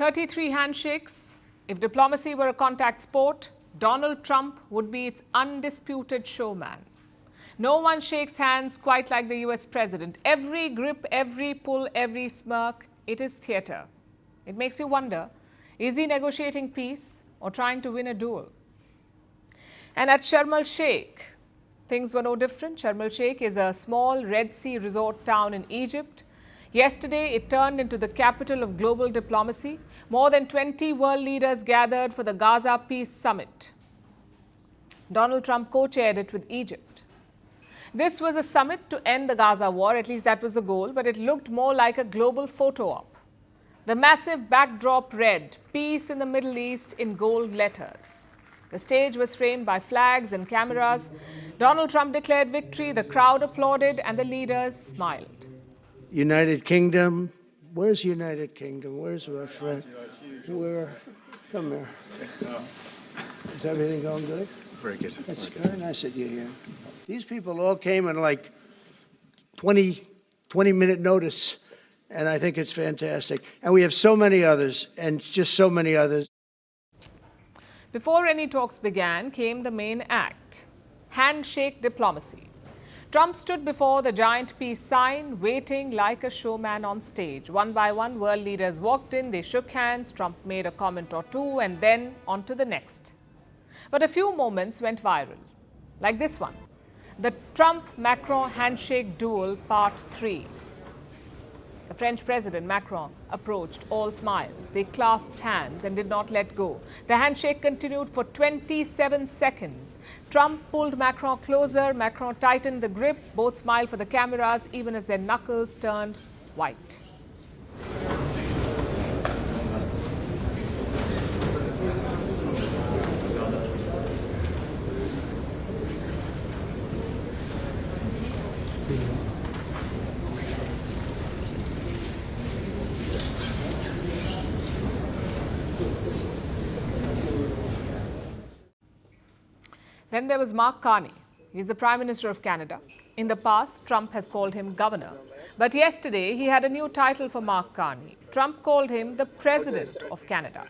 33 handshakes. If diplomacy were a contact sport, Donald Trump would be its undisputed showman. No one shakes hands quite like the US president. Every grip, every pull, every smirk, it is theatre. It makes you wonder, is he negotiating peace or trying to win a duel? And at Sharm El-Sheikh, things were no different. Sharm El-Sheikh is a small Red Sea resort town in Egypt. Yesterday, it turned into the capital of global diplomacy. More than 20 world leaders gathered for the Gaza Peace Summit. Donald Trump co-chaired it with Egypt. This was a summit to end the Gaza war, at least that was the goal, but it looked more like a global photo op. The massive backdrop read, "Peace in the Middle East" in gold letters. The stage was framed by flags and cameras. Donald Trump declared victory, the crowd applauded, and the leaders smiled. United Kingdom, where's United Kingdom? Where's our friend? Where? Come here. Is everything going good? Very good. It's very nice that you're here. These people all came in like 20-minute notice, and I think it's fantastic. And we have so many others, and just so many others. Before any talks began, came the main act, handshake diplomacy. Trump stood before the giant peace sign, waiting like a showman on stage. One by one, world leaders walked in, they shook hands, Trump made a comment or two, and then on to the next. But a few moments went viral, like this one. The Trump-Macron handshake duel, part 3. The French President Macron approached, all smiles. They clasped hands and did not let go. The handshake continued for 27 seconds. Trump pulled Macron closer. Macron tightened the grip. Both smiled for the cameras, even as their knuckles turned white. Then there was Mark Carney. He's the Prime Minister of Canada. In the past, Trump has called him governor. But yesterday, he had a new title for Mark Carney. Trump called him the President of Canada.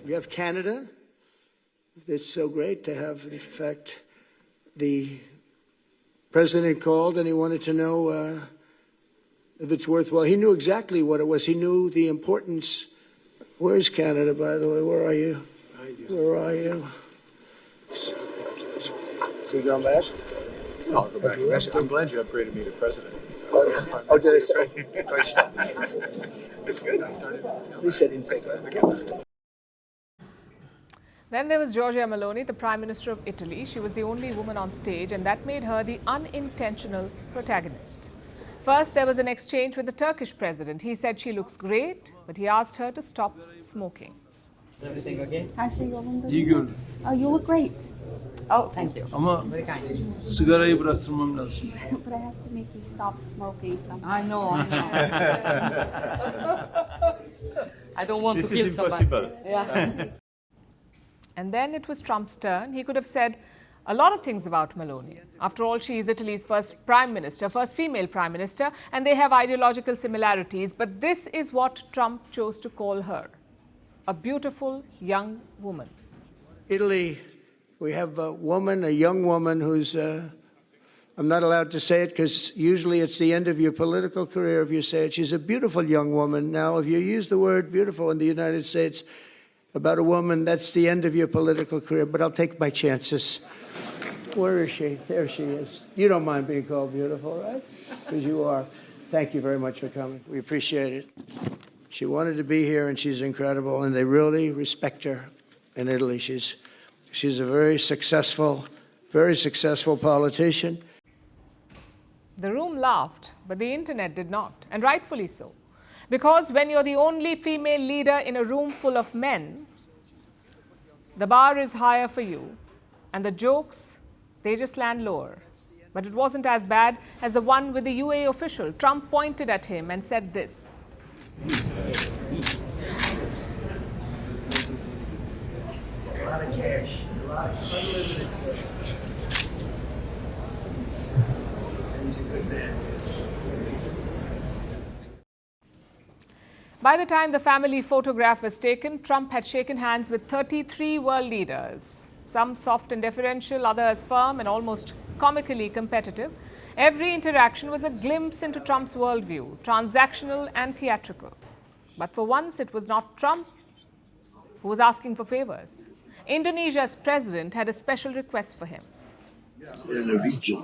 You have Canada. It's so great to have, in fact, the President called and he wanted to know if it's worthwhile. He knew exactly what it was. He knew the importance. Where's Canada, by the way? Where are you? Where are you? So you going back? No, I'll go back. I'm glad you upgraded me to president. Oh, did I say? Great stuff. It's good. I started. He said he'd take that. Then there was Giorgia Meloni, the Prime Minister of Italy. She was the only woman on stage, and that made her the unintentional protagonist. First, there was an exchange with the Turkish president. He said she looks great, but he asked her to stop smoking. Is everything okay? Her şey yolunda. İyi gördüm. Oh, you look great. Oh, thank you. Ama Very kind. sigarayı bıraktırmam lazım. But I have to make you stop smoking somehow. I know. I don't want This to kill is somebody. impossible. Yeah. And then it was Trump's turn. He could have said a lot of things about Meloni. After all, she is Italy's first prime minister, first female prime minister, and they have ideological similarities. But this is what Trump chose to call her, a beautiful young woman. Italy, we have a woman, a young woman who's, I'm not allowed to say it because usually it's the end of your political career if you say it. She's a beautiful young woman. Now, if you use the word beautiful in the United States about a woman, that's the end of your political career, but I'll take my chances. Where is she? There she is. You don't mind being called beautiful, right? Because you are. Thank you very much for coming. We appreciate it. She wanted to be here, and she's incredible, and they really respect her in Italy. She's a very successful politician. The room laughed, but the internet did not, and rightfully so. Because when you're the only female leader in a room full of men, the bar is higher for you, and the jokes, they just land lower. But it wasn't as bad as the one with the UAE official. Trump pointed at him and said this. A lot of cash. A lot of He's a good man. By the time the family photograph was taken, Trump had shaken hands with 33 world leaders, some soft and deferential, others firm and almost comically competitive. Every interaction was a glimpse into Trump's worldview, transactional and theatrical. But for once, it was not Trump who was asking for favors. Indonesia's president had a special request for him. In the region,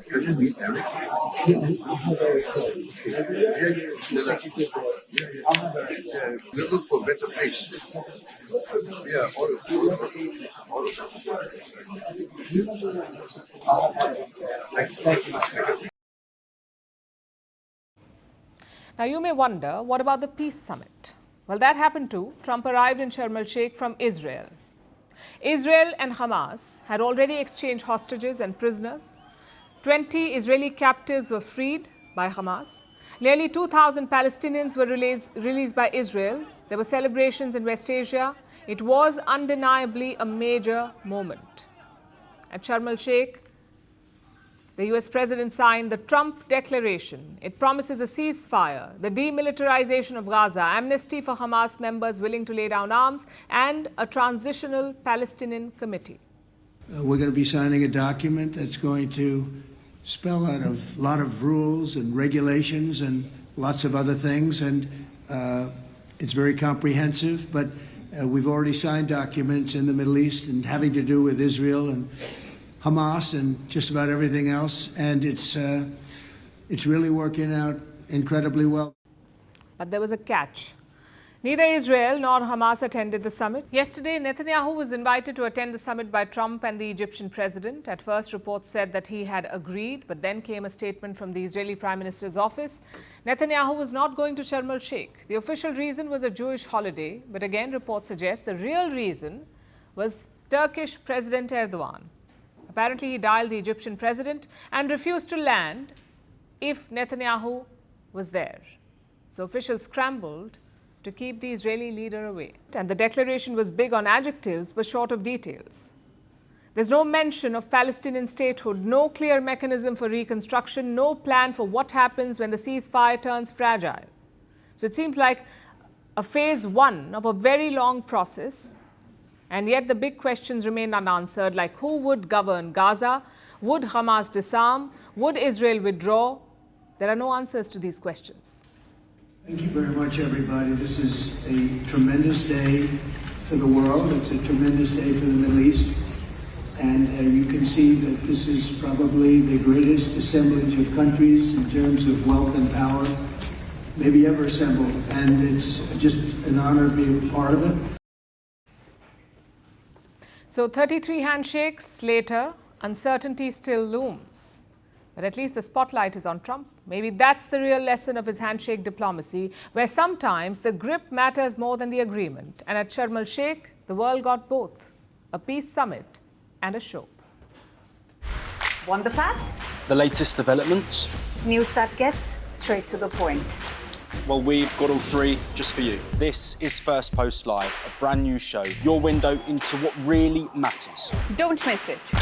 can you meet Eric? We look for better place. Yeah, all of them. Thank you. Now, you may wonder, what about the peace summit? Well, that happened too. Trump arrived in Sharm El-Sheikh from Israel. Israel and Hamas had already exchanged hostages and prisoners. 20 Israeli captives were freed by Hamas. Nearly 2,000 Palestinians were released by Israel. There were celebrations in West Asia. It was undeniably a major moment. At Sharm El-Sheikh, the US president signed the Trump Declaration. It promises a ceasefire, the demilitarization of Gaza, amnesty for Hamas members willing to lay down arms, and a transitional Palestinian committee. We're going to be signing a document that's going to spell out a lot of rules and regulations and lots of other things, and it's very comprehensive, but we've already signed documents in the Middle East and having to do with Israel and Hamas and just about everything else, and it's really working out incredibly well. But there was a catch. Neither Israel nor Hamas attended the summit. Yesterday, Netanyahu was invited to attend the summit by Trump and the Egyptian president. At first, reports said that he had agreed, but then came a statement from the Israeli Prime Minister's office. Netanyahu was not going to Sharm El-Sheikh. The official reason was a Jewish holiday, but again, reports suggest the real reason was Turkish President Erdogan. Apparently, he dialed the Egyptian president and refused to land if Netanyahu was there. So officials scrambled to keep the Israeli leader away. And the declaration was big on adjectives but short of details. There's no mention of Palestinian statehood, no clear mechanism for reconstruction, no plan for what happens when the ceasefire turns fragile. So it seems like a phase one of a very long process. And yet the big questions remain unanswered, like who would govern Gaza? Would Hamas disarm? Would Israel withdraw? There are no answers to these questions. Thank you very much, everybody. This is a tremendous day for the world. It's a tremendous day for the Middle East. And you can see that this is probably the greatest assemblage of countries in terms of wealth and power maybe ever assembled. And it's just an honor to be a part of it. So 33 handshakes later, uncertainty still looms. But at least the spotlight is on Trump. Maybe that's the real lesson of his handshake diplomacy, where sometimes the grip matters more than the agreement. And at Sharm El-Sheikh, the world got both, a peace summit and a show. Want the facts? The latest developments? News that gets straight to the point. Well, we've got all three just for you. This is Firstpost Live, a brand new show, your window into what really matters. Don't miss it.